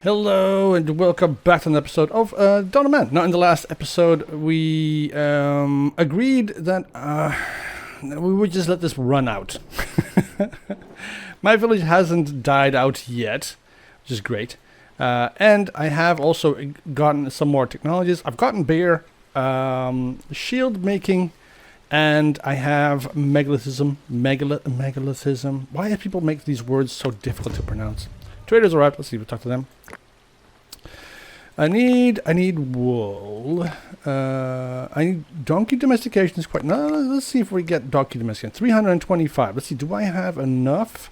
Hello and welcome back to an episode of Dawn of Man. Now, in the last episode, we agreed that we would just let this run out. My village hasn't died out yet, which is great. And I have also gotten some more technologies. I've gotten beer, shield making, and I have megalithism. Megalithism. Why do people make these words so difficult to pronounce? Traders are out. Let's see if we talk to them. I need wool. I need donkey domestication is quite. No, let's see if we get donkey domestication. 325. Let's see. Do I have enough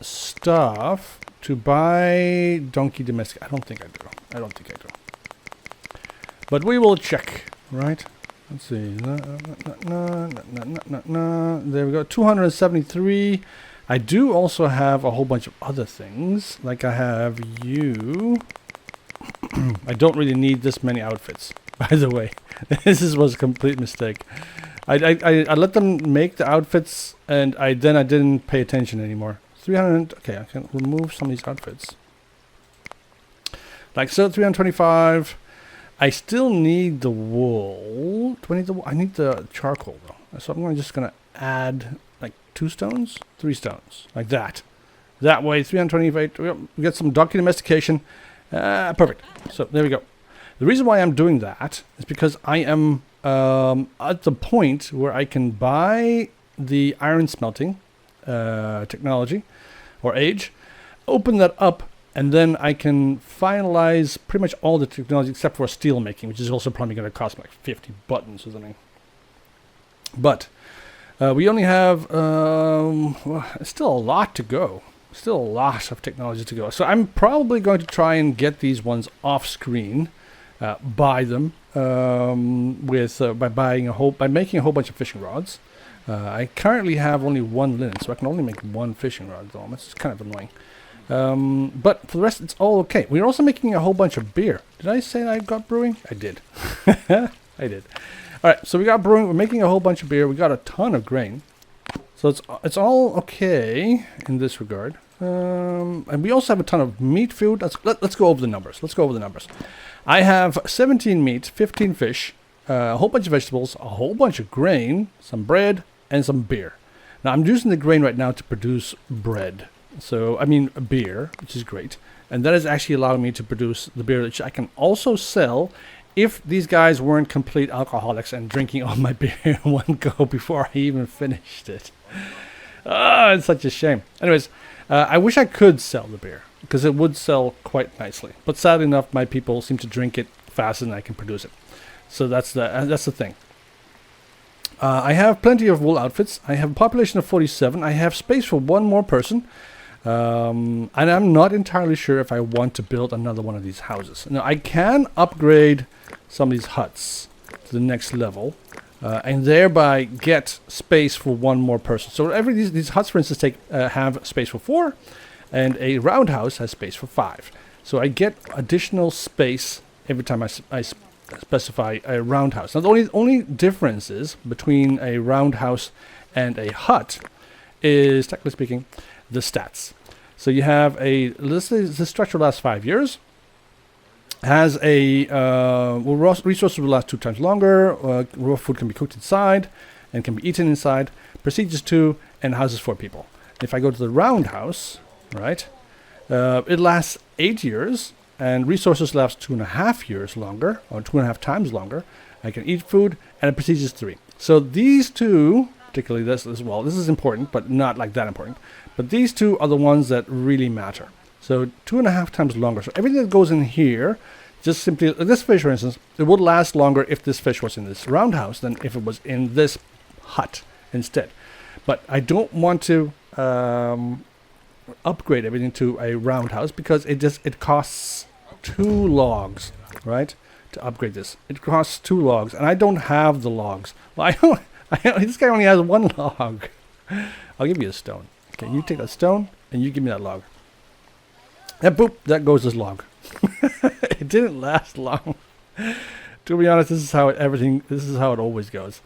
stuff to buy donkey domestic? I don't think I do. But we will check, right? Let's see. There we go. 273. I do also have a whole bunch of other things. Like I have you. I don't really need this many outfits, by the way. This was a complete mistake. I let them make the outfits, and I didn't pay attention anymore. 300. Okay, I can remove some of these outfits. Like so, 325. I still need the wool. Do I need the wool? I need the charcoal though. So I'm just gonna add like 2 stones, 3 stones, like that. That way, 328. We get some donkey domestication. Perfect. So there we go. The reason why I'm doing that is because I am at the point where I can buy the iron smelting technology or age, open that up, and then I can finalize pretty much all the technology except for steel making, which is also probably going to cost like 50 buttons or something. But we only have still a lot to go. Still a lot of technology to go. So I'm probably going to try and get these ones off screen, buy them by making a whole bunch of fishing rods. I currently have only 1 linen, so I can only make 1 fishing rod though. It's kind of annoying. But for the rest, it's all okay. We're also making a whole bunch of beer. Did I say I got brewing? I did. I did. All right, so we got brewing. We're making a whole bunch of beer. We got a ton of grain. So it's all okay in this regard. And we also have a ton of meat food. Let's go over the numbers. I have 17 meat, 15 fish, a whole bunch of vegetables, a whole bunch of grain, some bread, and some beer. Now I'm using the grain right now to produce bread. So I mean beer, which is great. And that is actually allowing me to produce the beer which I can also sell if these guys weren't complete alcoholics and drinking all my beer in one go before I even finished it. It's such a shame. Anyways, I wish I could sell the beer because it would sell quite nicely. But sadly enough, my people seem to drink it faster than I can produce it. So that's the thing. I have plenty of wool outfits. I have a population of 47. I have space for 1 more person. And I'm not entirely sure if I want to build another one of these houses. Now, I can upgrade some of these huts to the next level. And thereby get space for 1 more person. So these huts, for instance, have space for 4, and a roundhouse has space for 5. So I get additional space every time I specify a roundhouse. Now the only differences between a roundhouse and a hut is, technically speaking, the stats. So you have the structure lasts 5 years. Has a resources will last 2 times longer. Raw food can be cooked inside and can be eaten inside. Procedures 2 and houses 4 people. If I go to the roundhouse, right, it lasts 8 years and resources last 2.5 years longer, or 2.5 times longer. I can eat food and it procedures 3. So these 2, particularly this as well. This is important, but not like that important. But these 2 are the ones that really matter. So 2.5 times longer. So everything that goes in here, just simply, this fish for instance, it would last longer if this fish was in this roundhouse than if it was in this hut instead. But I don't want to upgrade everything to a roundhouse because it costs 2 logs, right? To upgrade this. It costs 2 logs, and I don't have the logs. Well, this guy only has 1 log. I'll give you a stone. Okay, you take that stone and you give me that log. And boop, that goes this log. It didn't last long. To be honest, this is how it always goes.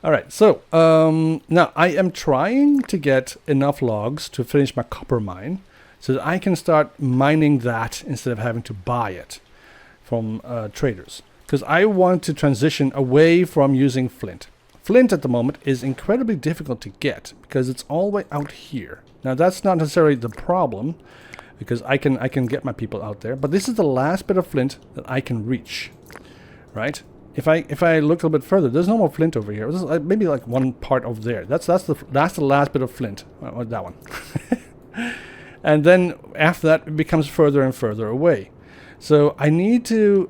All right, so now I am trying to get enough logs to finish my copper mine so that I can start mining that instead of having to buy it from traders. Because I want to transition away from using flint. Flint at the moment is incredibly difficult to get because it's all the way out here. Now that's not necessarily the problem, because I can get my people out there, but this is the last bit of flint that I can reach, right? If I look a little bit further, there's no more flint over here. This is maybe like one part over there. That's the last bit of flint. That one. And then after that, it becomes further and further away. So I need to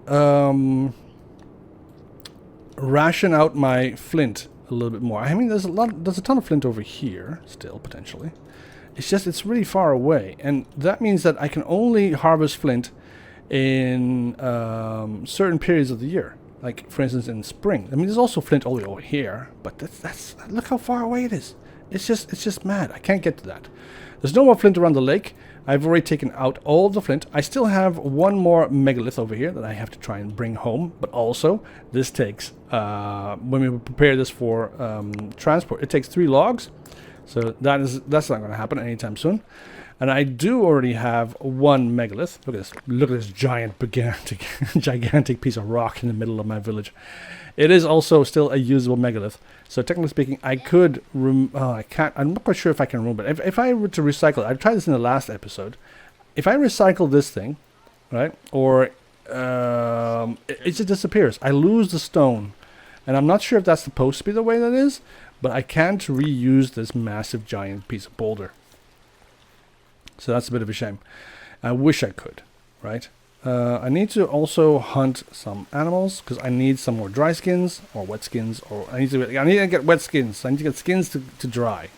ration out my flint a little bit more. I mean, there's a ton of flint over here still potentially. It's just it's really far away, and that means that I can only harvest flint in certain periods of the year. Like for instance in spring. I mean, there's also flint all the way over here, but that's look how far away it is. It's just mad. I can't get to that. There's no more flint around the lake. I've already taken out all the flint. I still have one more megalith over here that I have to try and bring home. But also, this takes, when we prepare this for transport, it takes 3 logs. So that's not going to happen anytime soon. And I do already have 1 megalith. Look at this. Look at this gigantic piece of rock in the middle of my village. It is also still a usable megalith. So technically speaking, I could... I can't... I'm not quite sure if I can remove it. If I were to recycle it, I tried this in the last episode. If I recycle this thing, right, or it just disappears. I lose the stone. And I'm not sure if that's supposed to be the way that is, but I can't reuse this massive giant piece of boulder. So that's a bit of a shame. I wish I could, right? I need to also hunt some animals because I need some more dry skins or wet skins, or I need to get wet skins. I need to get skins to dry.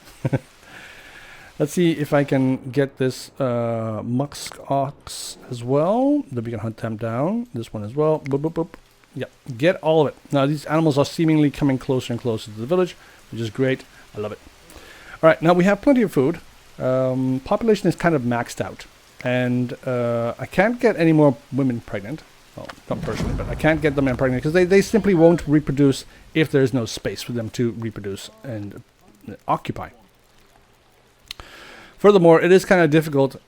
Let's see if I can get this musk ox as well. Then we can hunt them down. This one as well. Boop, boop, boop. Yeah, get all of it. Now these animals are seemingly coming closer and closer to the village, which is great. I love it. All right, now we have plenty of food. Population is kind of maxed out. And I can't get any more women pregnant. Well, not personally, but I can't get them pregnant because they simply won't reproduce if there is no space for them to reproduce and occupy. Furthermore, it is kind of difficult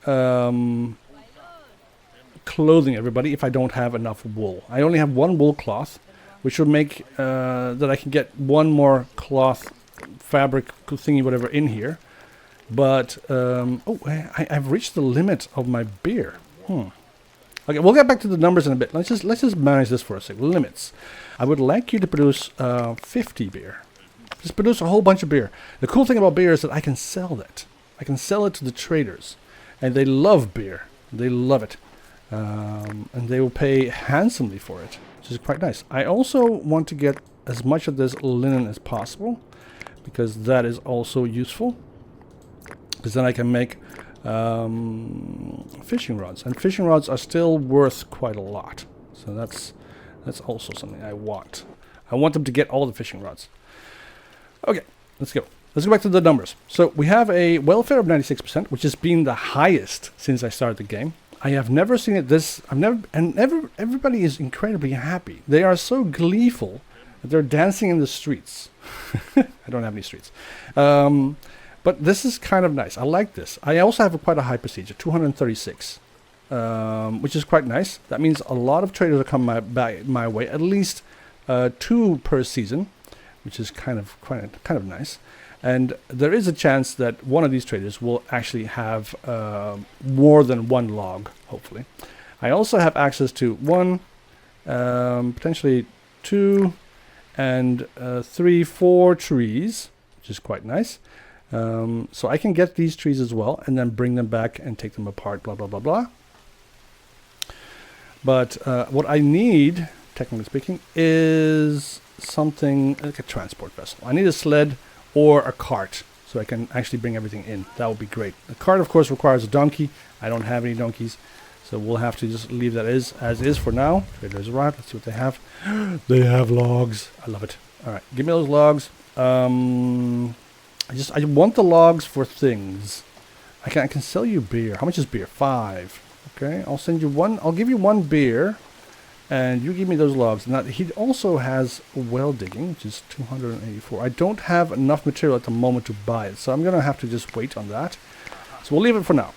clothing everybody if I don't have enough wool. I only have 1 wool cloth, which will make that I can get 1 more cloth fabric thingy whatever in here. But, I've reached the limit of my beer. Okay, we'll get back to the numbers in a bit. Let's just manage this for a sec. Limits. I would like you to produce 50 beer. Just produce a whole bunch of beer. The cool thing about beer is that I can sell that. I can sell it to the traders. And they love beer. They love it. And they will pay handsomely for it, which is quite nice. I also want to get as much of this linen as possible, because that is also useful. Because then I can make fishing rods, and fishing rods are still worth quite a lot. So that's also something I want. I want them to get all the fishing rods. Okay, let's go. Let's go back to the numbers. So we have a welfare of 96%, which has been the highest since I started the game. I have never seen it this. Everybody is incredibly happy. They are so gleeful that they're dancing in the streets. I don't have any streets. But this is kind of nice. I like this. I also have quite a high prestige, 236, which is quite nice. That means a lot of traders are coming my way, at least 2 per season, which is kind of nice. And there is a chance that one of these traders will actually have more than 1 log, hopefully. I also have access to 1, potentially 2, and 3, 4 trees, which is quite nice. So I can get these trees as well and then bring them back and take them apart, blah, blah, blah, blah. But what I need, technically speaking, is something like a transport vessel. I need a sled or a cart so I can actually bring everything in. That would be great. The cart, of course, requires a donkey. I don't have any donkeys, so we'll have to just leave that as is for now. Traders arrive. Let's see what they have. They have logs. I love it. All right, give me those logs. I want the logs for things. I can sell you beer. How much is beer? 5. Okay, I'll send you 1. I'll give you 1 beer, and you give me those logs. Now he also has well digging, which is 284. I don't have enough material at the moment to buy it, so I'm gonna have to just wait on that. So we'll leave it for now.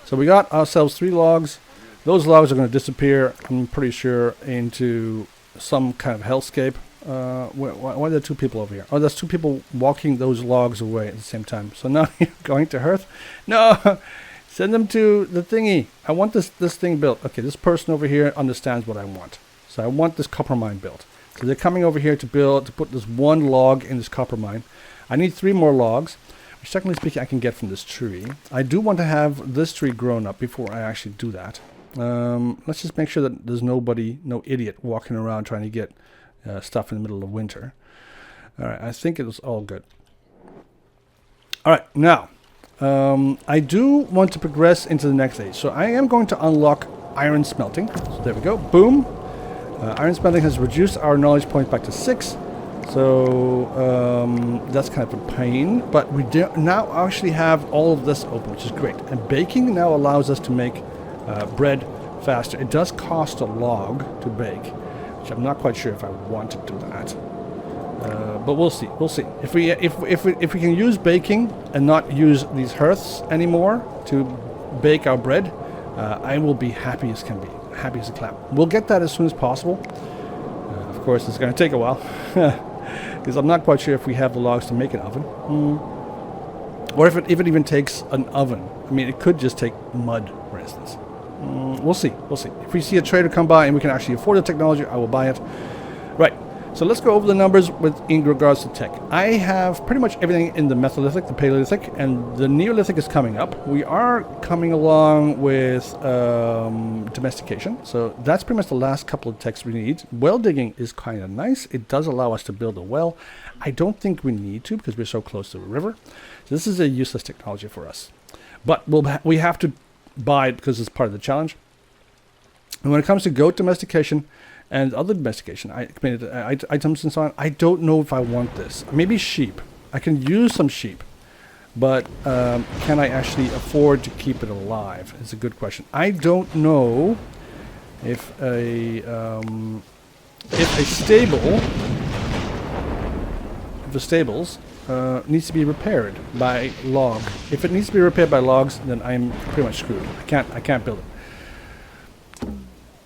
So we got ourselves 3 logs. Those logs are going to disappear, I'm pretty sure, into some kind of hellscape. Why are there 2 people over here? Oh, there's 2 people walking those logs away at the same time. So now you're going to Earth? No! Send them to the thingy. I want this thing built. Okay, this person over here understands what I want. So I want this copper mine built. So they're coming over here to put this 1 log in this copper mine. I need 3 more logs, which technically speaking I can get from this tree. I do want to have this tree grown up before I actually do that. Let's just make sure that there's no idiot walking around trying to get stuff in the middle of winter. Alright, I think it was all good. Alright, now, I do want to progress into the next age. So I am going to unlock iron smelting. So there we go, boom. Iron smelting has reduced our knowledge points back to 6. So that's kind of a pain. But we now actually have all of this open, which is great. And baking now allows us to make bread faster. It does cost a log to bake, which I'm not quite sure if I want to do that. But we'll see. We'll see. If we can use baking and not use these hearths anymore to bake our bread, I will be happy as can be. Happy as a clam. We'll get that as soon as possible. Of course, it's going to take a while. Because I'm not quite sure if we have the logs to make an oven. Or if it even takes an oven. I mean, it could just take mud, for instance. We'll see. We'll see. If we see a trader come by and we can actually afford the technology, I will buy it. Right. So let's go over the numbers in regards to tech. I have pretty much everything in the Metholithic, the Paleolithic, and the Neolithic is coming up. We are coming along with domestication. So that's pretty much the last couple of techs we need. Well digging is kind of nice. It does allow us to build a well. I don't think we need to because we're so close to the river. So this is a useless technology for us. But we have to buy it because it's part of the challenge. And when it comes to goat domestication and other domestication items and so on, I don't know if I want this. Maybe sheep. I can use some sheep, but can I actually afford to keep it alive? It's a good question. I don't know if a stables needs to be repaired by log. If it needs to be repaired by logs, then I'm pretty much screwed. I can't build it.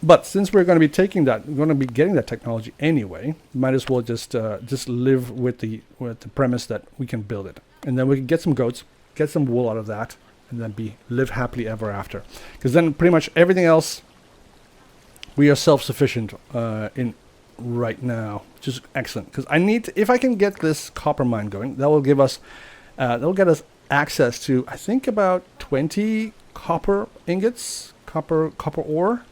But since we're going to be taking that, we're going to be getting that technology anyway, might as well just live with the premise that we can build it, and then we can get some goats, get some wool out of that, and then live happily ever after. Because then pretty much everything else we are self-sufficient in right now, which is excellent. Because if I can get this copper mine going, that will get us access to I think about 20 copper ingots, copper ore.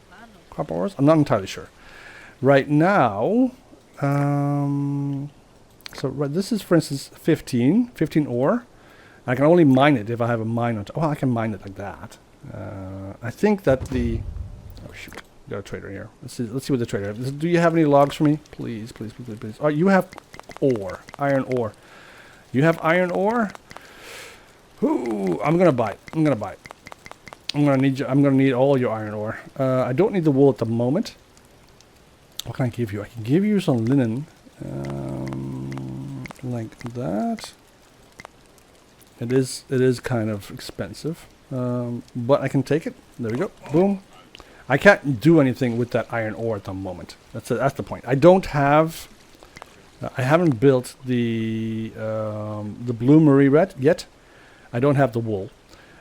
I'm not entirely sure. Right now, this is, for instance, 15 ore. I can only mine it if I have a mine on top. Well, I can mine it like that. I think that oh shoot, got a trader here. Let's see what the trader has. Do you have any logs for me? Please. Oh, you have ore, iron ore. You have iron ore? Ooh, I'm gonna buy it. I'm gonna need all your iron ore. I don't need the wool at the moment. What can I give you? I can give you some linen, like that. It is kind of expensive, but I can take it. There we go. Boom. I can't do anything with that iron ore at the moment. That's the point. I haven't built the bloomery yet. I don't have the wool.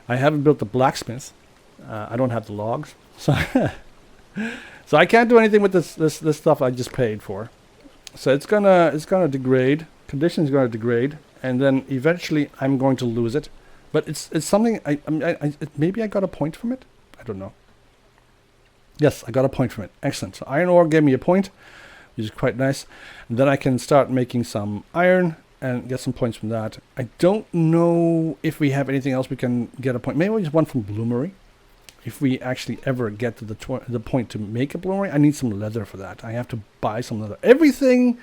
I haven't built the blacksmith. I don't have the logs, so I can't do anything with this stuff I just paid for. So it's gonna degrade. Condition's gonna degrade, and then eventually I'm going to lose it. But it's something. Maybe I got a point from it. I don't know. Yes, I got a point from it. Excellent. So iron ore gave me a point, which is quite nice. And then I can start making some iron and get some points from that. I don't know if we have anything else we can get a point. Maybe we just one from bloomery. If we actually ever get to the point to make a bloomery, I need some leather for that. I have to buy some leather. Everything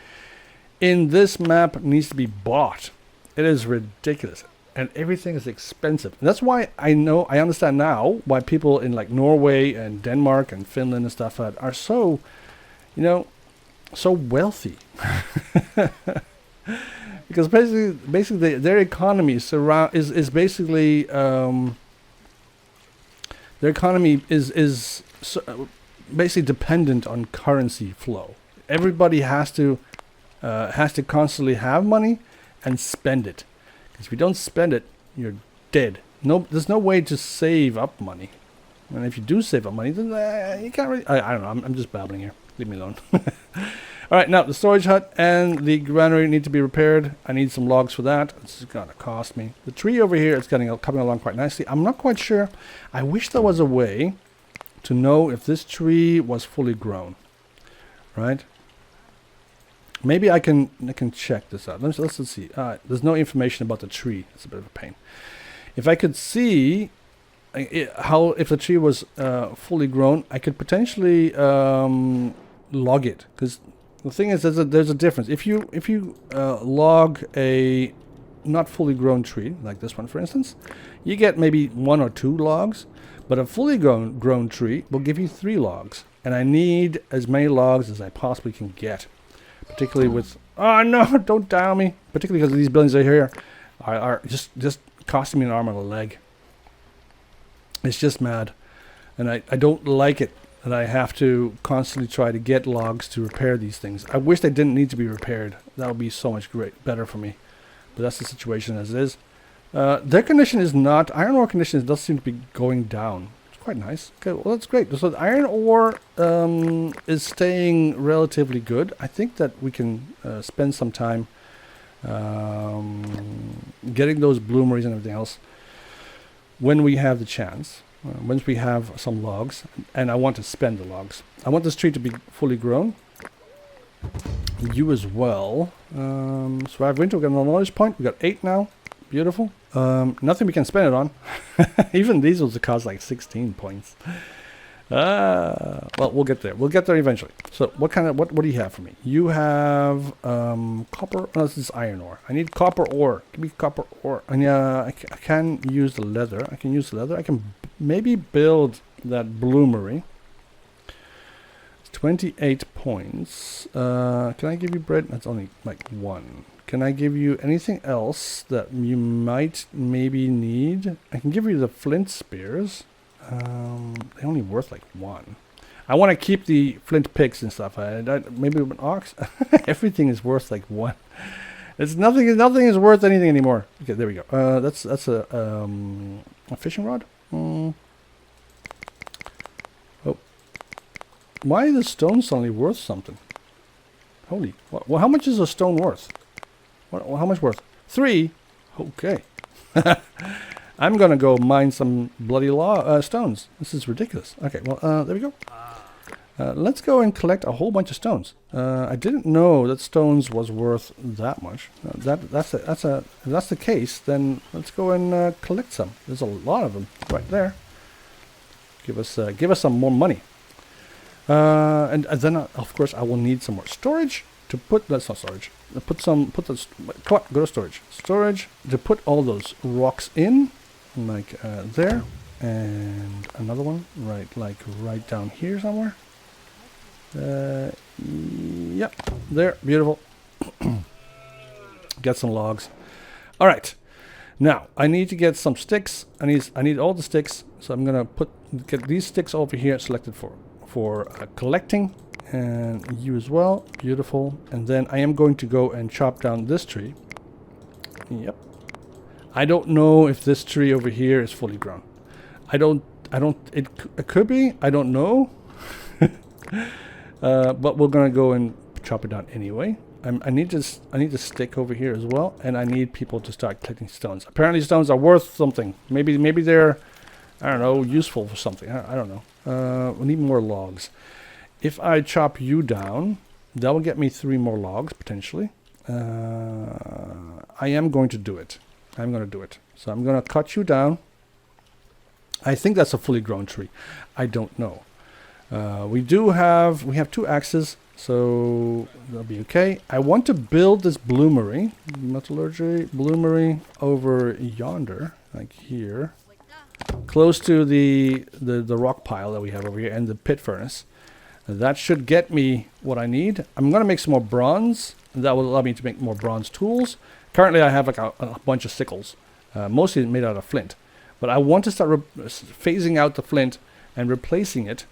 in this map needs to be bought. It is ridiculous. And everything is expensive. And that's why I understand now why people in like Norway and Denmark and Finland and stuff are so, so wealthy. Because basically their economy is basically Their economy is basically dependent on currency flow. Everybody has to constantly have money and spend it. Because if you don't spend it, you're dead. No, there's no way to save up money. And if you do save up money, then you can't really... I don't know. I'm just babbling here. Leave me alone. All right, now the storage hut and the granary need to be repaired. I need some logs for that. It's going to cost me. The tree over here is coming along quite nicely. I'm not quite sure. I wish there was a way to know if this tree was fully grown. Right? Maybe I can check this out. Let's see. There's no information about the tree. It's a bit of a pain. If I could see if the tree was fully grown, I could potentially log it. Because the thing is, there's a difference. If you log a not fully grown tree, like this one for instance, you get maybe 1 or 2 logs. But a fully grown tree will give you 3 logs. And I need as many logs as I possibly can get. Particularly with... Oh no, don't down me. Particularly because these buildings right here are just costing me an arm and a leg. It's just mad. And I don't like it that I have to constantly try to get logs to repair these things. I wish they didn't need to be repaired. That would be so much better for me. But that's the situation as it is. Their condition is not... Iron ore condition does seem to be going down. It's quite nice. Okay, well that's great. So the iron ore is staying relatively good. I think that we can spend some time getting those bloomeries and everything else when we have the chance. Once we have some logs, and I want to spend the logs. I want this tree to be fully grown. You as well. Survive winter, we got another knowledge point. We got 8 now. Beautiful. Nothing we can spend it on. Even these will cost like 16 points. Well, we'll get there. We'll get there eventually. So what do you have for me? You have copper. No, this is iron ore. I need copper ore. Give me copper ore. And yeah, I can use the leather. I can use the leather. I can maybe build that bloomery. It's 28 points. Can I give you bread? That's only like 1. Can I give you anything else that you might maybe need? I can give you the flint spears. They're only worth like 1. I want to keep the flint picks and stuff. Maybe an ox. Everything is worth like 1. It's nothing is worth anything anymore. Okay, there we go. That's a fishing rod. Oh, why are the stones suddenly worth something? Holy! Well, how much is a stone worth? How much worth? 3. Okay. I'm gonna go mine some bloody stones. This is ridiculous. Okay, well, there we go. Let's go and collect a whole bunch of stones. I didn't know that stones was worth that much. If that's the case, then let's go and collect some. There's a lot of them right there. Give us some more money. And then of course I will need some more storage to put. That's not storage. Come on, go to storage. Storage to put all those rocks in. Like there, and another one right down here somewhere. Yep, there, beautiful. Get some logs. All right, now I need to get some sticks. I need all the sticks, so I'm gonna get these sticks over here selected for collecting, and you as well. Beautiful. And then I am going to go and chop down this tree. Yep. I don't know if this tree over here is fully grown. It could be, I don't know. But we're gonna go and chop it down anyway. I need a stick over here as well, and I need people to start collecting stones. Apparently stones are worth something. Maybe they're, I don't know, useful for something. I don't know. We need more logs. If I chop you down, that will get me 3 more logs potentially. I am going to do it. I'm going to do it. So I'm going to cut you down. I think that's a fully grown tree. I don't know. We have 2 axes, so that'll be okay. I want to build this bloomery, metallurgy bloomery over yonder, like here, close to the rock pile that we have over here and the pit furnace. That should get me what I need. I'm going to make some more bronze. That will allow me to make more bronze tools. Currently I have like a bunch of sickles, mostly made out of flint. But I want to start phasing out the flint and replacing it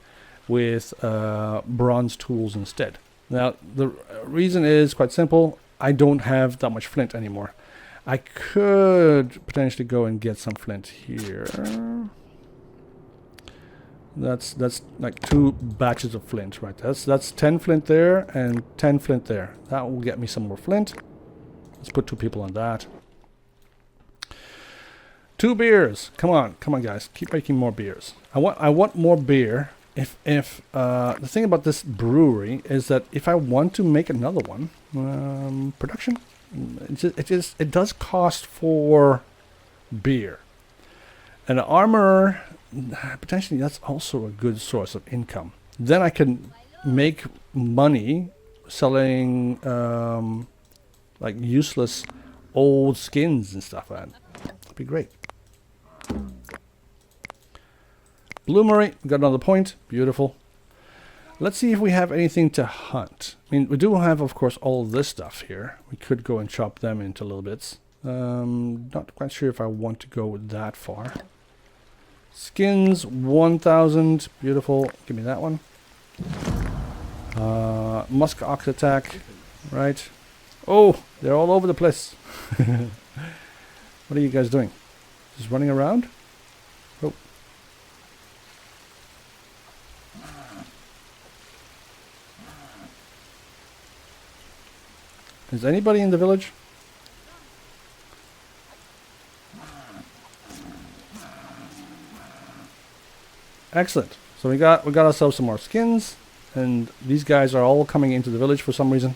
with bronze tools instead. Now, the reason is quite simple. I don't have that much flint anymore. I could potentially go and get some flint here. That's like 2 batches of flint, right? That's 10 flint there and 10 flint there. That will get me some more flint. Let's put 2 people on that. 2 beers. Come on, guys. Keep making more beers. I want more beer. If the thing about this brewery is that if I want to make another one, production, it does cost for beer, and armor. Potentially, that's also a good source of income. Then I can make money selling like useless old skins and stuff like that. That'd be great. Bloomery, got another point. Beautiful. Let's see if we have anything to hunt. I mean, we do have, of course, all this stuff here. We could go and chop them into little bits. Not quite sure if I want to go that far. Skins, 1,000. Beautiful. Give me that one. Musk ox attack. Right. Oh, they're all over the place. What are you guys doing? Just running around? Oh. Is anybody in the village? Excellent. So we got ourselves some more skins, and these guys are all coming into the village for some reason.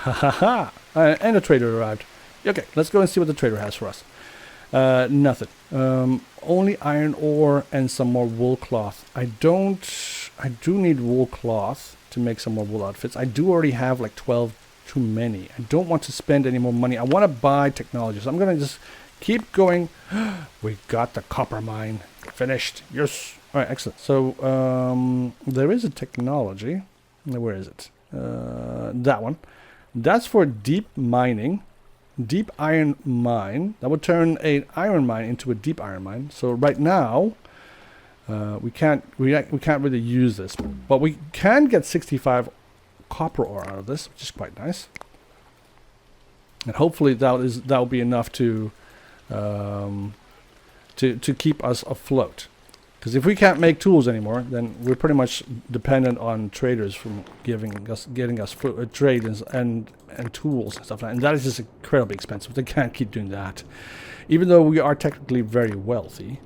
Ha ha ha! And a trader arrived. Okay, let's go and see what the trader has for us. Nothing. Only iron ore and some more wool cloth. I do need wool cloth to make some more wool outfits. I do already have like 12 too many. I don't want to spend any more money. I want to buy technology. So I'm going to just keep going. We got the copper mine finished. Yes. All right, excellent. So there is a technology. Where is it? That one. That's for deep mining. Deep iron mine. That would turn an iron mine into a deep iron mine. So right now, we can't really use this, but we can get 65 copper ore out of this, which is quite nice. And hopefully that will be enough to keep us afloat. Because if we can't make tools anymore, then we're pretty much dependent on traders from getting us trade and tools and stuff like that. And that is just incredibly expensive. They can't keep doing that, even though we are technically very wealthy,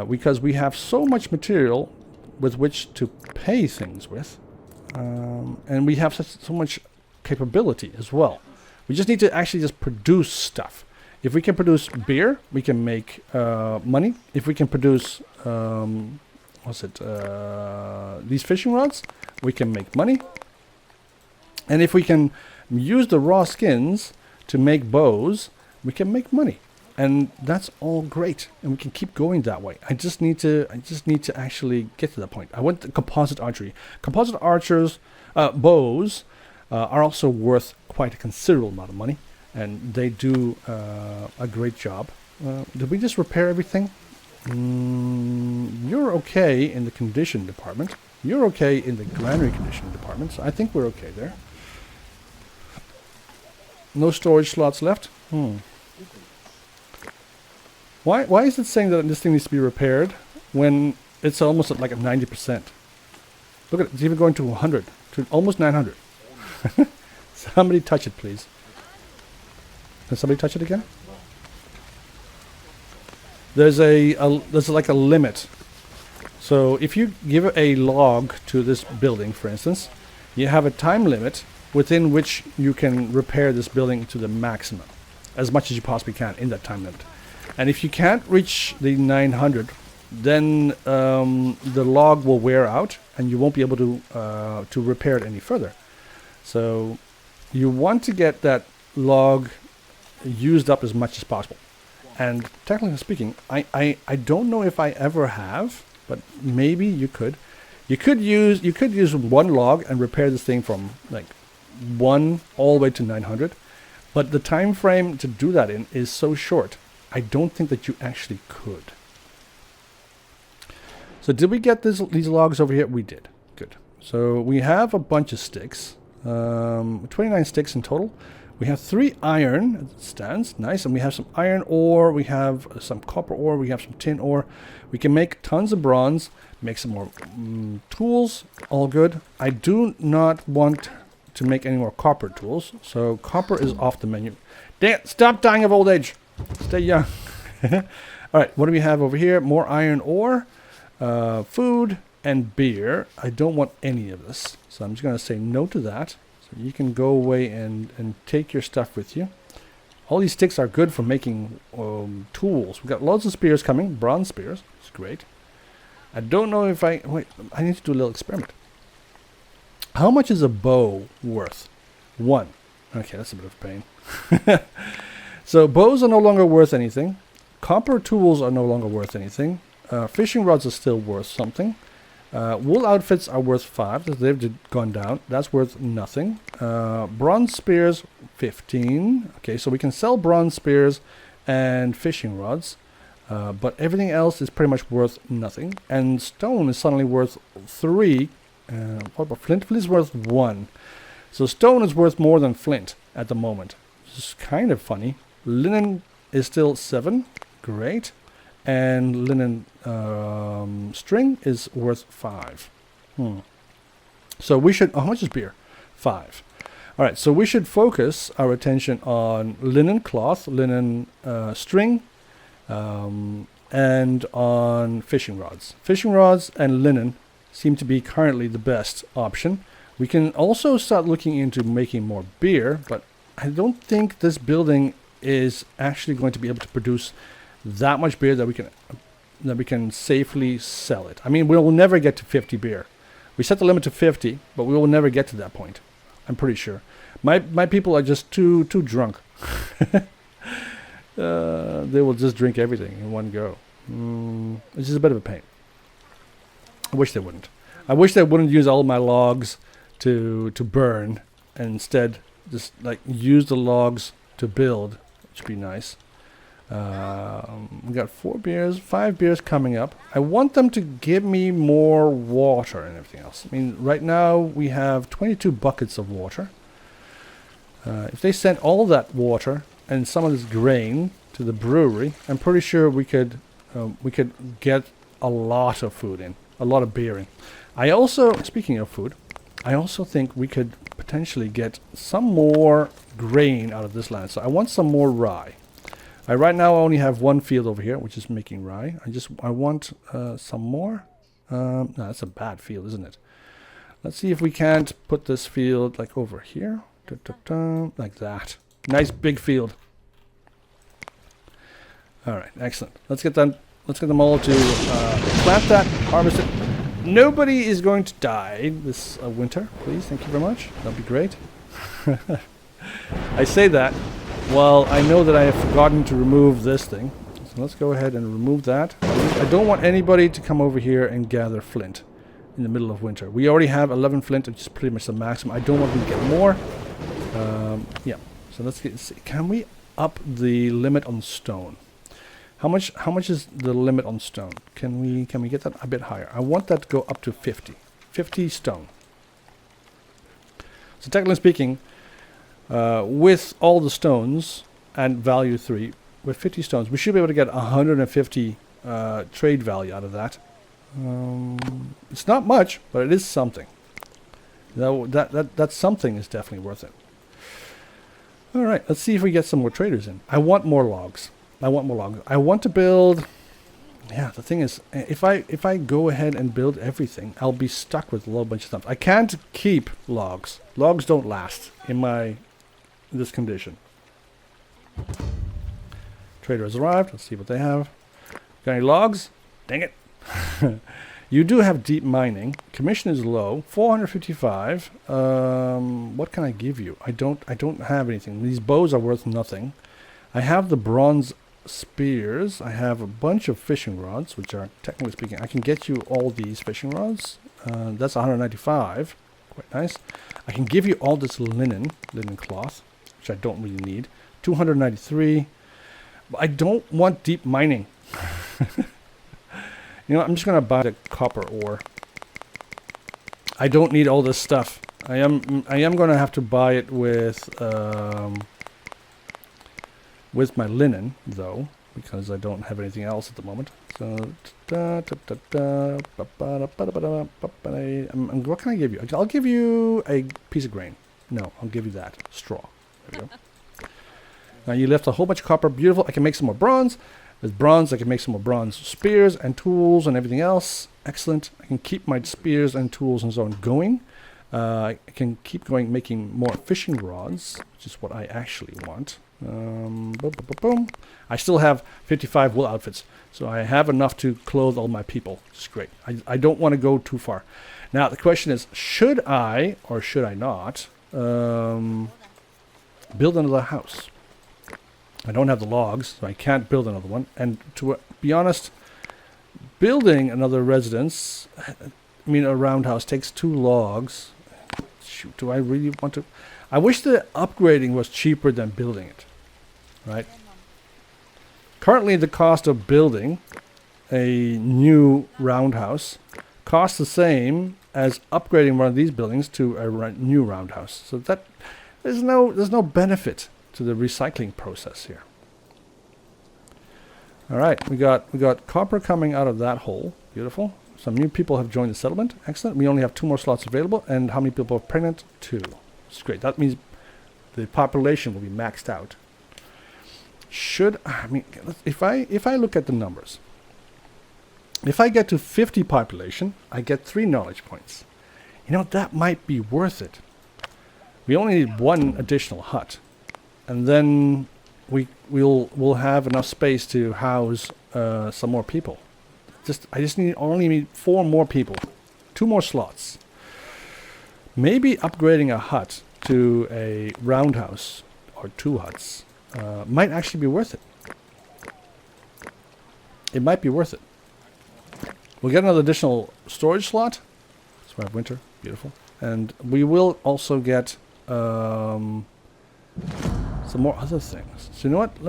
because we have so much material with which to pay things with, and we have so much capability as well. We just need to actually just produce stuff. If we can produce beer, we can make money. If we can produce these fishing rods, we can make money. And if we can use the raw skins to make bows, we can make money. And that's all great, and we can keep going that way. I just need to actually get to that point. I want the composite archery. Composite archers bows are also worth quite a considerable amount of money, and they do a great job. Did we just repair everything? You're okay in the condition department. You're okay in the granary condition department. So I think we're okay there. No storage slots left. Why is it saying that this thing needs to be repaired when it's almost at like a 90%? Look at it, it's even going to 100, to almost 900. Somebody touch it, please. Can somebody touch it again? There's like a limit. So if you give a log to this building, for instance, you have a time limit within which you can repair this building to the maximum, as much as you possibly can in that time limit. And if you can't reach the 900, then the log will wear out, and you won't be able to repair it any further. So you want to get that log used up as much as possible. And technically speaking, I don't know if I ever have, but maybe you could. You could use one log and repair this thing from like 1 all the way to 900. But the time frame to do that in is so short. I don't think that you actually could. So did we get these logs over here? We did. Good. So we have a bunch of sticks. 29 sticks in total. We have 3 iron as it stands. Nice. And we have some iron ore. We have some copper ore. We have some tin ore. We can make tons of bronze. Make some more tools. All good. I do not want to make any more copper tools. So copper is off the menu. Dang it. Stop dying of old age. Stay young. Alright. What do we have over here? More iron ore. Food and beer. I don't want any of this. So I'm just going to say no to that. So you can go away and take your stuff with you. All these sticks are good for making tools. We've got lots of spears coming. Bronze spears. It's great. I don't know if I... Wait, I need to do a little experiment. How much is a bow worth? 1. Okay, that's a bit of a pain. So bows are no longer worth anything. Copper tools are no longer worth anything. Fishing rods are still worth something. Wool outfits are worth 5. They've gone down. That's worth nothing. Bronze spears, 15. Okay, so we can sell bronze spears and fishing rods. But everything else is pretty much worth nothing. And stone is suddenly worth 3. What about flint? Flint is worth 1. So stone is worth more than flint at the moment. This is kind of funny. Linen is still 7. Great. And linen string is worth 5. So we should... how much is beer? 5. All right, so we should focus our attention on linen cloth, linen string, and on fishing rods. Fishing rods and linen seem to be currently the best option. We can also start looking into making more beer, but I don't think this building is actually going to be able to produce that much beer that we can safely sell it. I mean, we will never get to 50 beer. We set the limit to 50, but we will never get to that point. I'm pretty sure. My people are just too drunk. They will just drink everything in one go. Which is a bit of a pain. I wish they wouldn't. I wish they wouldn't use all my logs to burn, and instead just like use the logs to build, which would be nice. We got 4 beers, 5 beers coming up. I want them to give me more water and everything else. I mean, right now we have 22 buckets of water. If they sent all that water and some of this grain to the brewery, I'm pretty sure we could get a lot of food in, a lot of beer in. I also, speaking of food, I also think we could potentially get some more grain out of this land. So I want some more rye. Right now I only have 1 field over here, which is making rye. I want some more. No, that's a bad field, isn't it? Let's see if we can't put this field like over here. Like that. Nice big field. Alright, excellent. Let's get them all to plant that, harvest it. Nobody is going to die this winter, please. Thank you very much. That'd be great. I say that while I know that I have forgotten to remove this thing. So let's go ahead and remove that. I don't want anybody to come over here and gather flint in the middle of winter. We already have 11 flint, which is pretty much the maximum. I don't want them to get more. Yeah. So let's get. Can we up the limit on stone? How much is the limit on stone? Can we get that a bit higher? I want that to go up to 50. 50 stone. So technically speaking, with all the stones and value 3, with 50 stones, we should be able to get 150 trade value out of that. It's not much, but it is something. That something is definitely worth it. All right, let's see if we get some more traders in. I want more logs. I want to build. Yeah, the thing is, if I go ahead and build everything, I'll be stuck with a whole bunch of stuff. I can't keep logs. Logs don't last in this condition. Trader has arrived. Let's see what they have. Got any logs? Dang it. You do have deep mining. Commission is low. 455. What can I give you? I don't have anything. These bows are worth nothing. I have the bronze spears. I have a bunch of fishing rods, which are, technically speaking, I can get you all these fishing rods. That's 195. Quite nice. I can give you all this linen cloth. which I don't really need. 293. I don't want deep mining. You know, I'm just going to buy the copper ore. I don't need all this stuff. I am going to have to buy it with my linen, though, because I don't have anything else at the moment. So, what can I give you? I'll give you a piece of grain. No, I'll give you that. Straw. There we go. Now you left a whole bunch of copper. Beautiful. I can make some more bronze. With bronze, I can make some more bronze spears and tools and everything else. Excellent. I can keep my spears and tools and so on going. I can keep going making more fishing rods, which is what I actually want. Boom, boom, boom, boom. I still have 55 wool outfits, so I have enough to clothe all my people, which is great. I don't want to go too far. Now, the question is, should I or should I not build another house? I don't have the logs, so I can't build another one. And to be honest, building another residence, I mean a roundhouse, takes 2 logs. Shoot, do I really want to? I wish the upgrading was cheaper than building it, right? Currently, the cost of building a new roundhouse costs the same as upgrading one of these buildings to a new roundhouse. So that there's no benefit to the recycling process here. All right, we got copper coming out of that hole. Beautiful. Some new people have joined the settlement. Excellent. We only have 2 more slots available. And how many people are pregnant? 2. It's great. That means the population will be maxed out. If I look at the numbers, if I get to 50 population, I get 3 knowledge points. You know, that might be worth it. We only need 1 additional hut. And then we'll have enough space to house some more people. I only need 4 more people, 2 more slots. Maybe upgrading a hut to a roundhouse or 2 huts might actually be worth it. It might be worth it. We'll get another additional storage slot. So we have winter, beautiful, and we will also get some more other things. So you know what?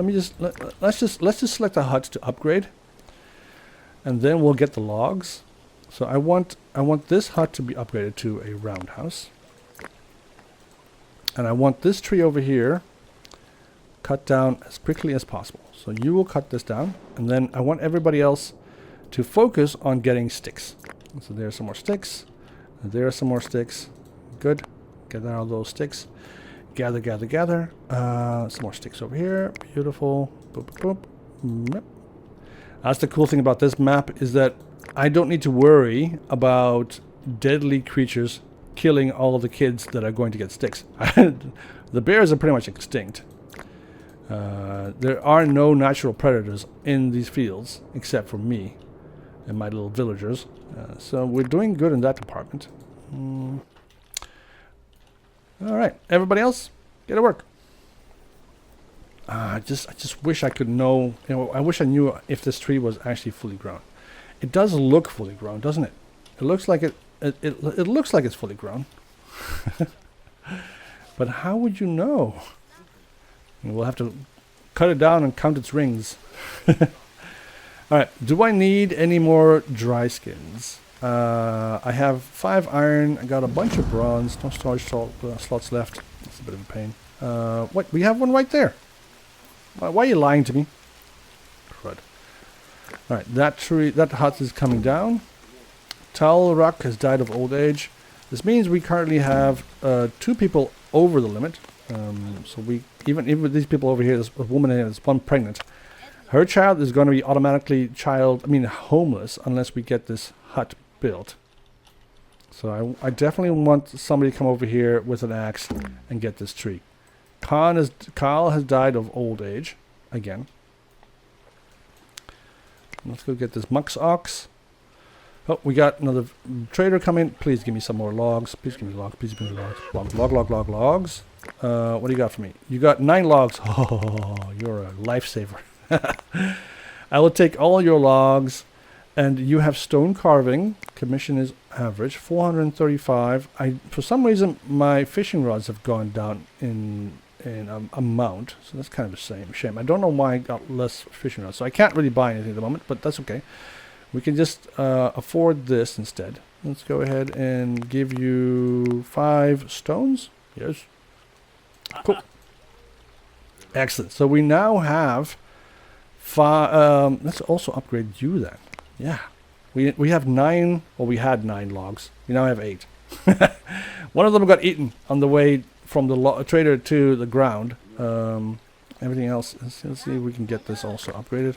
Let's just select a hut to upgrade, and then we'll get the logs. So I want this hut to be upgraded to a roundhouse, and I want this tree over here cut down as quickly as possible. So you will cut this down, and then I want everybody else to focus on getting sticks. So there's some more sticks. And there are some more sticks. Good. Get all those sticks. Gather, gather, gather. Some more sticks over here. Beautiful. Boop, boop, boop. Yep. That's the cool thing about this map, is that I don't need to worry about deadly creatures killing all of the kids that are going to get sticks. The bears are pretty much extinct. There are no natural predators in these fields except for me and my little villagers. So we're doing good in that department. Alright, everybody else, get to work. I just wish I could know, I wish I knew if this tree was actually fully grown. It does look fully grown, doesn't it? It looks like it looks like it's fully grown. But how would you know? We'll have to cut it down and count its rings. Alright, do I need any more dry skins? I have 5 iron, I got a bunch of bronze, no storage slots left. It's a bit of a pain. What? We have one right there. Why are you lying to me? Crud. Alright, that hut is coming down. Talruck has died of old age. This means we currently have 2 people over the limit. So we even with these people over here, there's a woman here, there's 1 pregnant. Her child is going to be automatically homeless unless we get this hut built. So I definitely want somebody to come over here with an axe and get this tree. Kyle has died of old age again. Let's go get this Mux Ox. Oh, we got another trader coming. Please give me some more logs. Please give me logs. Please give me logs. Logs. What do you got for me? You got 9 logs. Oh, you're a lifesaver. I will take all your logs. And you have stone carving. Commission is average. 435. For some reason, my fishing rods have gone down in in amount, so that's kind of a shame. I don't know why I got less fishing rods, so I can't really buy anything at the moment, but that's okay. We can just afford this instead. Let's go ahead and give you 5 stones. Yes. Cool. Excellent. So we now have 5. Let's also upgrade you then. Yeah. We have 9, well, we had 9 logs. We now have 8. One of them got eaten on the way from the trader to the ground. Everything else, let's see if we can get this also upgraded.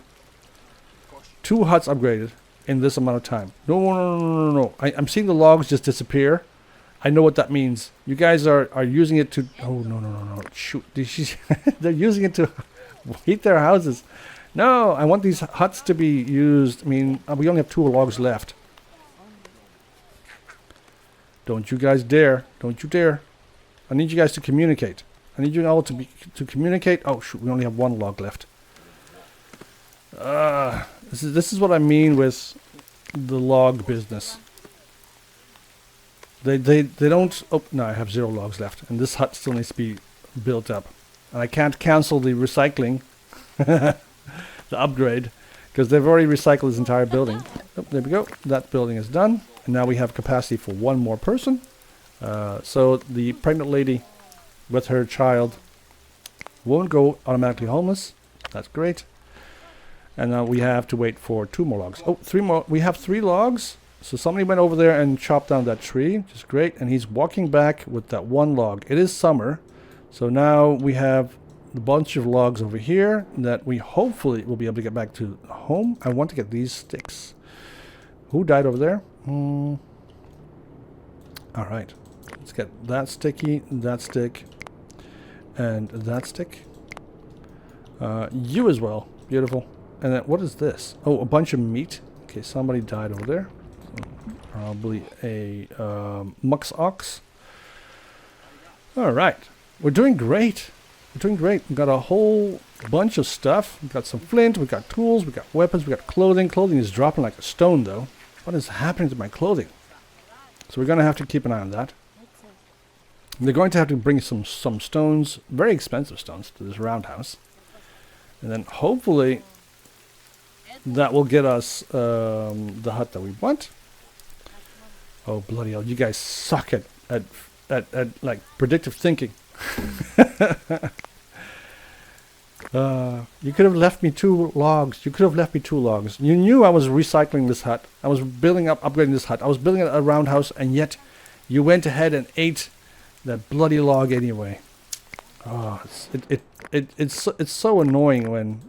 2 huts upgraded in this amount of time. No. I'm seeing the logs just disappear. I know what that means. You guys are using it to... Oh, no. Shoot. They're using it to heat their houses. No, I want these huts to be used. I mean, we only have 2 logs left. Don't you guys dare. Don't you dare. I need you guys to communicate. I need you all to communicate. Oh, shoot. We only have 1 log left. This is what I mean with the log business. They don't... Oh, no, I have 0 logs left. And this hut still needs to be built up. And I can't cancel the recycling. The upgrade. Because they've already recycled this entire building. Oh, there we go. That building is done. And now we have capacity for 1 more person. So the pregnant lady with her child won't go automatically homeless. That's great. And now we have to wait for 2 more logs. Oh, 3 more. We have 3 logs. So somebody went over there and chopped down that tree, which is great. And he's walking back with that 1 log. It is summer. So now we have a bunch of logs over here that we hopefully will be able to get back to home. I want to get these sticks. Who died over there? All right. Let's get that sticky, that stick, and that stick. You as well. Beautiful. And then what is this? Oh, a bunch of meat. Okay, somebody died over there. Probably a mux ox. All right. We're doing great. We're doing great. We've got a whole bunch of stuff. We've got some flint. We've got tools. We've got weapons. We've got clothing. Clothing is dropping like a stone, though. What is happening to my clothing? So we're going to have to keep an eye on that. They're going to have to bring some stones, very expensive stones, to this roundhouse. And then hopefully that will get us the hut that we want. Oh, bloody hell. You guys suck at like predictive thinking. You could have left me 2 logs. You could have left me 2 logs. You knew I was recycling this hut. I was upgrading this hut. I was building a roundhouse, and yet you went ahead and ate that bloody log anyway. Oh, it's so annoying when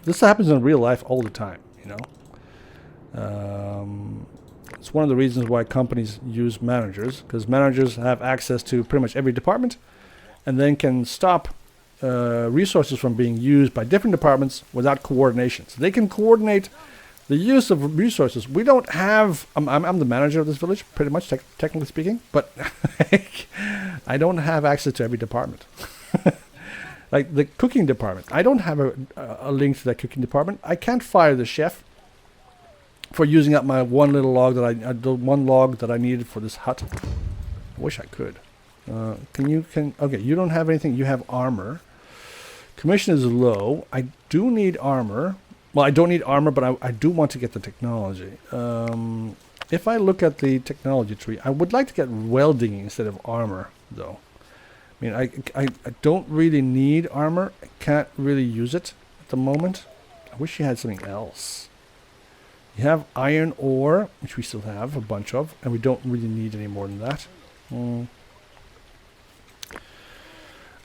this happens in real life all the time. You know, it's one of the reasons why companies use managers, because managers have access to pretty much every department, and then can stop resources from being used by different departments without coordination. So they can coordinate the use of resources. We don't have... I'm the manager of this village, pretty much, technically speaking, but I don't have access to every department. Like the cooking department. I don't have a link to that cooking department. I can't fire the chef for using up my 1 little log the 1 log that I needed for this hut. I wish I could. Okay, you don't have anything. You have armor. Commission is low. I do need armor. Well, I don't need armor, but I do want to get the technology. If I look at the technology tree, I would like to get welding instead of armor, though. I mean, I don't really need armor. I can't really use it at the moment. I wish you had something else. You have iron ore, which we still have a bunch of, and we don't really need any more than that. I'm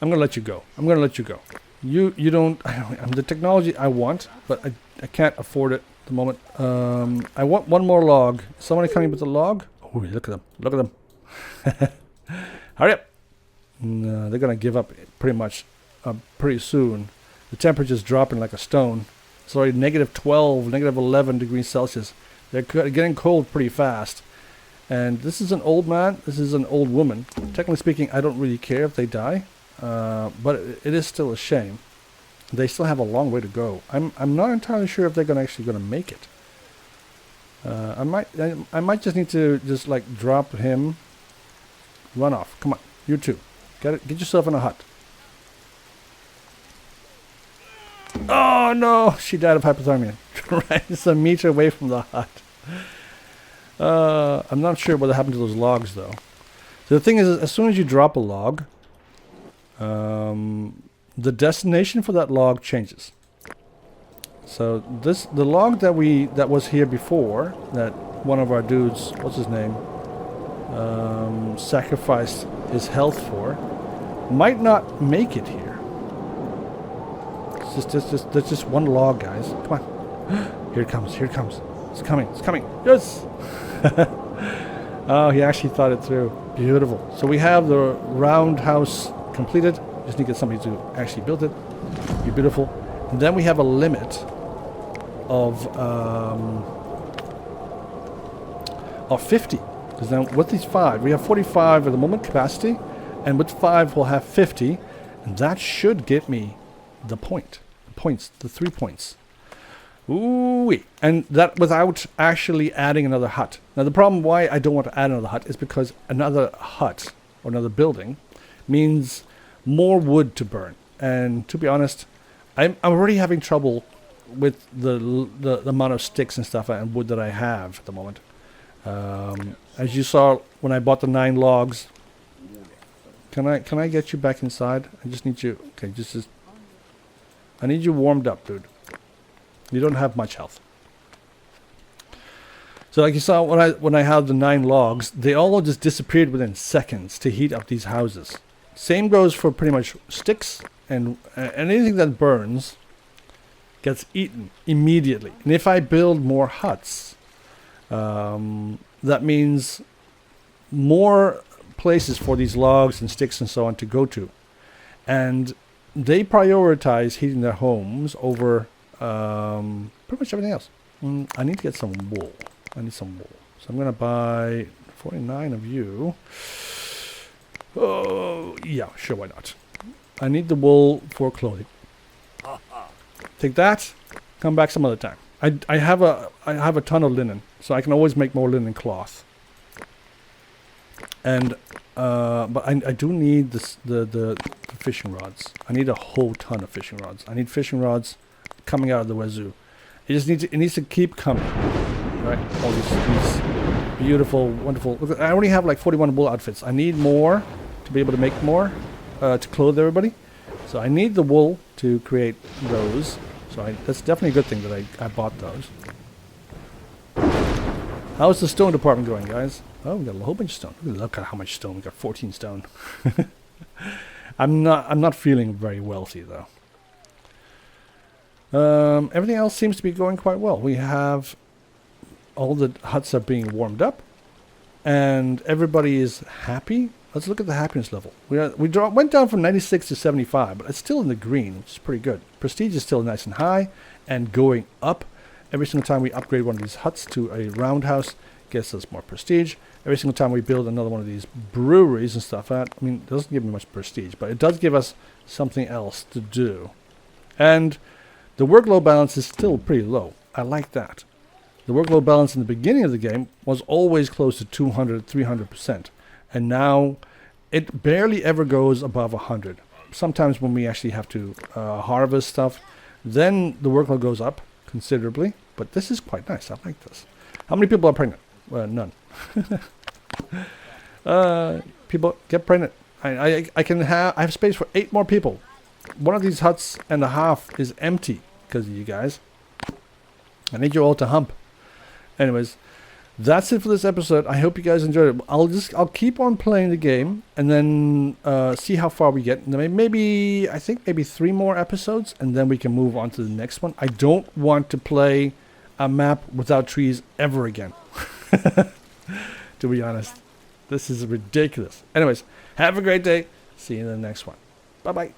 going to let you go. I'm going to let you go. You don't... I'm the technology I want, but I can't afford it at the moment. I want 1 more log. Is somebody coming with a log? Oh, look at them. Look at them. Hurry up. No, they're going to give up pretty much pretty soon. The temperature's dropping like a stone. It's already -12, -11 degrees Celsius. They're getting cold pretty fast. And this is an old man. This is an old woman. Technically speaking, I don't really care if they die. But it is still a shame. They still have a long way to go. I'm not entirely sure if they're actually going to make it. I might just need to just like drop him. Run off. Come on, you two. Get yourself in a hut. Oh no, she died of hypothermia. Right, it's a meter away from the hut. I'm not sure what happened to those logs though. So the thing is, as soon as you drop a log, the destination for that log changes. So the log that was here before, that one of our dudes, what's his name, sacrificed his health for, might not make it here. There's just one log, guys. Come on. Here it comes. Here it comes. It's coming. It's coming. Yes. Oh, he actually thought it through. Beautiful. So we have the roundhouse completed. Just need to get somebody to actually build it. Be beautiful. And then we have a limit of 50. Because then with these 5, we have 45 at the moment capacity, and with 5 we'll have 50, and that should get me the points, the 3 points. Ooh-wee. And that without actually adding another hut. Now the problem why I don't want to add another hut is because another hut or another building means more wood to burn. And to be honest, I'm already having trouble with the amount of sticks and stuff and wood that I have at the moment. As you saw when I bought the 9 logs, can I get you back inside? I just need you. Okay, just I need you warmed up, dude. You don't have much health. So like you saw when I had the 9 logs, they all just disappeared within seconds to heat up these houses. Same goes for pretty much sticks and anything that burns gets eaten immediately. And if I build more huts, that means more places for these logs and sticks and so on to go to. And they prioritize heating their homes over pretty much everything else. I need to get some wool. I need some wool. So I'm going to buy 49 of you. Oh, yeah, sure, why not? I need the wool for clothing. Take that. Come back some other time. I have a ton of linen, so I can always make more linen cloth. And but I do need the fishing rods. I need a whole ton of fishing rods. I need fishing rods coming out of the wazoo. It needs to keep coming, right? All these beautiful, wonderful. Look, I only have like 41 wool outfits. I need more to be able to make more to clothe everybody. So I need the wool to create those. So that's definitely a good thing that I bought those. How's the stone department going, guys? Oh, we got a whole bunch of stone. Look at how much stone. We got 14 stone. I'm not feeling very wealthy though. Everything else seems to be going quite well. We have all the huts are being warmed up, and everybody is happy. Let's look at the happiness level. Went down from 96 to 75, but it's still in the green, which is pretty good. Prestige is still nice and high, and going up. Every single time we upgrade one of these huts to a roundhouse, gets us more prestige. Every single time we build another one of these breweries and stuff, I mean, it doesn't give me much prestige, but it does give us something else to do. And the workload balance is still pretty low. I like that. The workload balance in the beginning of the game was always close to 200, 300%. And now it barely ever goes above 100. Sometimes when we actually have to harvest stuff, then the workload goes up considerably. But this is quite nice. I like this. How many people are pregnant? None. People get pregnant. I have space for 8 more people. One of these huts and a half is empty because of you guys. I need you all to hump. Anyways, that's it for this episode. I hope you guys enjoyed it. I'll keep on playing the game and then see how far we get. And then I think maybe 3 more episodes, and then we can move on to the next one. I don't want to play a map without trees ever again. To be honest, this is ridiculous. Anyways, have a great day. See you in the next one. Bye bye.